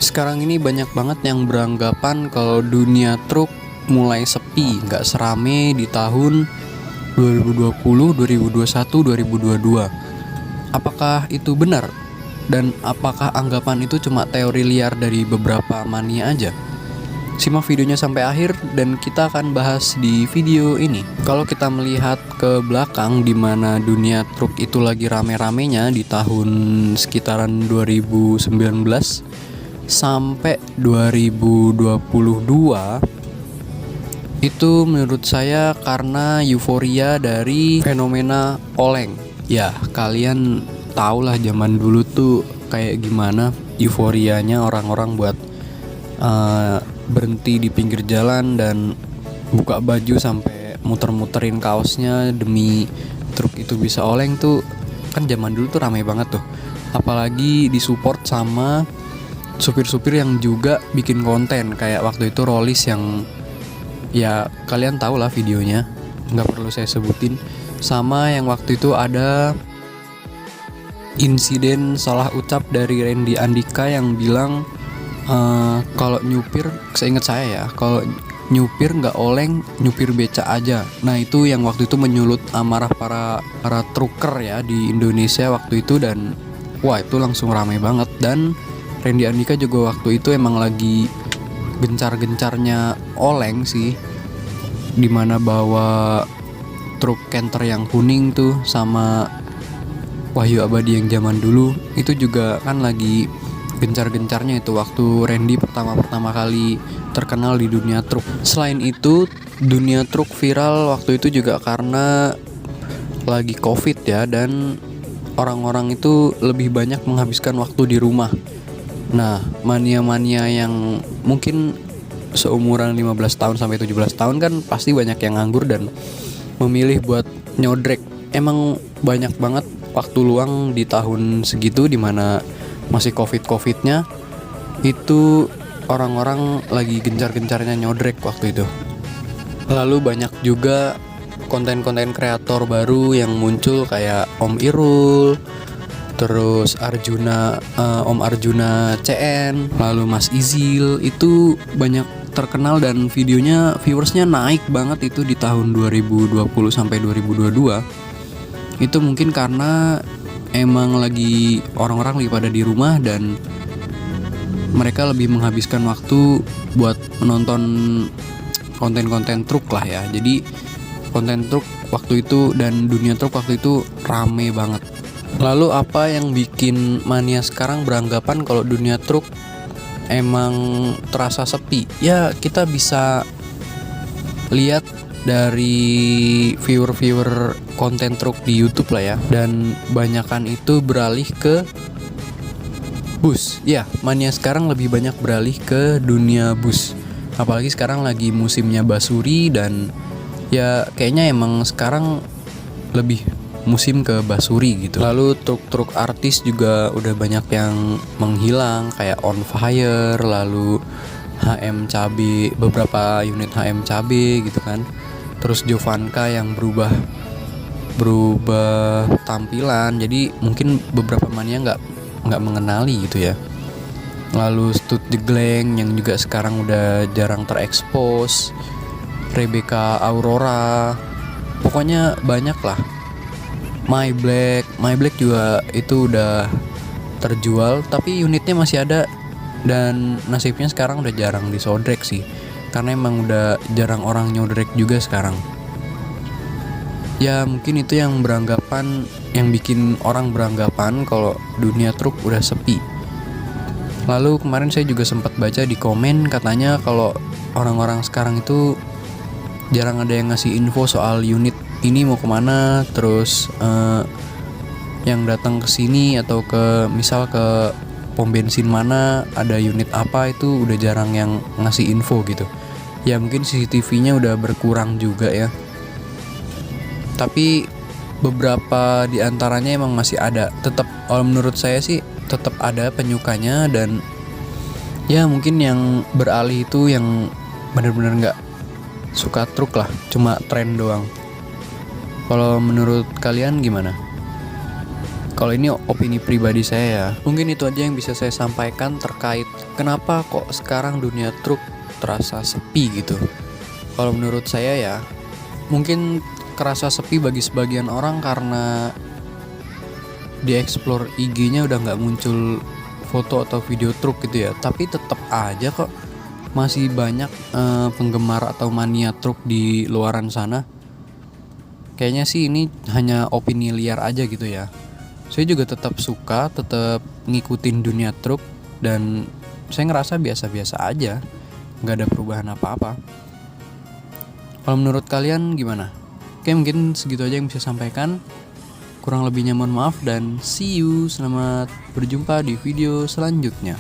Sekarang ini banyak banget yang beranggapan kalau dunia truk mulai sepi, nggak serame di tahun 2020, 2021, 2022. Apakah itu benar? Dan apakah anggapan itu cuma teori liar dari beberapa mania aja? Simak videonya sampai akhir dan kita akan bahas di video ini. Kalau kita melihat ke belakang di mana dunia truk itu lagi rame-ramenya di tahun sekitaran 2019 sampai 2022, itu menurut saya karena euforia dari fenomena oleng. Ya, kalian tahulah zaman dulu tuh kayak gimana euforianya orang-orang buat berhenti di pinggir jalan dan buka baju sampai muter-muterin kaosnya demi truk itu bisa oleng tuh. Kan zaman dulu tuh ramai banget tuh. Apalagi disupport sama supir-supir yang juga bikin konten. Kayak waktu itu Rollis yang ya kalian tahu lah videonya, nggak perlu saya sebutin. Sama yang waktu itu ada insiden salah ucap dari Randy Andika yang bilang kalau nyupir, seingat saya ya, kalau nyupir nggak oleng, nyupir beca aja. Nah itu yang waktu itu menyulut amarah para trucker ya di Indonesia waktu itu. Dan wah itu langsung ramai banget. Dan Randy Andika juga waktu itu emang lagi gencar-gencarnya oleng sih, dimana bawa truk canter yang kuning tuh sama Wahyu Abadi yang zaman dulu. Itu juga kan lagi gencar-gencarnya itu waktu Randy pertama kali terkenal di dunia truk. Selain itu, dunia truk viral waktu itu juga karena lagi COVID ya, dan orang-orang itu lebih banyak menghabiskan waktu di rumah. Nah, mania-mania yang mungkin seumuran 15 tahun sampai 17 tahun kan pasti banyak yang nganggur dan memilih buat nyodrek. Emang banyak banget waktu luang di tahun segitu dimana masih COVID-nya, itu orang-orang lagi gencar-gencarnya nyodrek waktu itu. Lalu banyak juga konten-konten kreator baru yang muncul kayak Om Irul, terus Om Arjuna CN, lalu Mas Izil. Itu banyak terkenal dan videonya viewersnya naik banget itu di tahun 2020 sampai 2022. Itu mungkin karena emang lagi orang-orang lagi pada di rumah dan mereka lebih menghabiskan waktu buat menonton konten-konten truk lah ya. Jadi konten truk waktu itu dan dunia truk waktu itu rame banget. Lalu apa yang bikin mania sekarang beranggapan kalau dunia truk emang terasa sepi? Ya kita bisa lihat dari viewer konten truk di YouTube lah ya, dan banyakan itu beralih ke bus. Ya, mania sekarang lebih banyak beralih ke dunia bus. Apalagi sekarang lagi musimnya basuri dan ya kayaknya emang sekarang lebih musim ke basuri gitu. Lalu truk-truk artis juga udah banyak yang menghilang kayak On Fire, lalu HM Cabe, beberapa unit HM Cabe gitu kan. Terus Jovanka yang berubah tampilan, jadi mungkin beberapa mania nggak mengenali gitu ya. Lalu Stud The Glang yang juga sekarang udah jarang terekspos, Rebecca Aurora, pokoknya banyak lah. My Black juga itu udah terjual, tapi unitnya masih ada dan nasibnya sekarang udah jarang disodrek sih, karena emang udah jarang orang nyodrek juga sekarang. Ya mungkin itu yang bikin orang beranggapan kalau dunia truk udah sepi. Lalu kemarin saya juga sempat baca di komen katanya kalau orang-orang sekarang itu jarang ada yang ngasih info soal unit ini mau kemana, terus yang datang ke sini atau misal ke pom bensin mana ada unit apa, itu udah jarang yang ngasih info gitu. Ya mungkin CCTV-nya udah berkurang juga ya. Tapi beberapa di antaranya emang masih ada. Tetap, kalau menurut saya sih tetap ada penyukanya, dan ya mungkin yang beralih itu yang benar-benar nggak suka truk lah, cuma tren doang. Kalau menurut kalian gimana? Kalau ini opini pribadi saya ya. Mungkin itu aja yang bisa saya sampaikan terkait kenapa kok sekarang dunia truk terasa sepi gitu. Kalau menurut saya ya, mungkin kerasa sepi bagi sebagian orang karena di explore IG-nya udah nggak muncul foto atau video truk gitu ya. Tapi tetap aja kok masih banyak penggemar atau mania truk di luaran sana. Kayaknya sih ini hanya opini liar aja gitu ya. Saya juga tetap suka, tetap ngikutin dunia truk, dan saya ngerasa biasa-biasa aja, nggak ada perubahan apa-apa. Kalau menurut kalian gimana? Oke, mungkin segitu aja yang bisa sampaikan. Kurang lebihnya mohon maaf dan see you. Selamat berjumpa di video selanjutnya.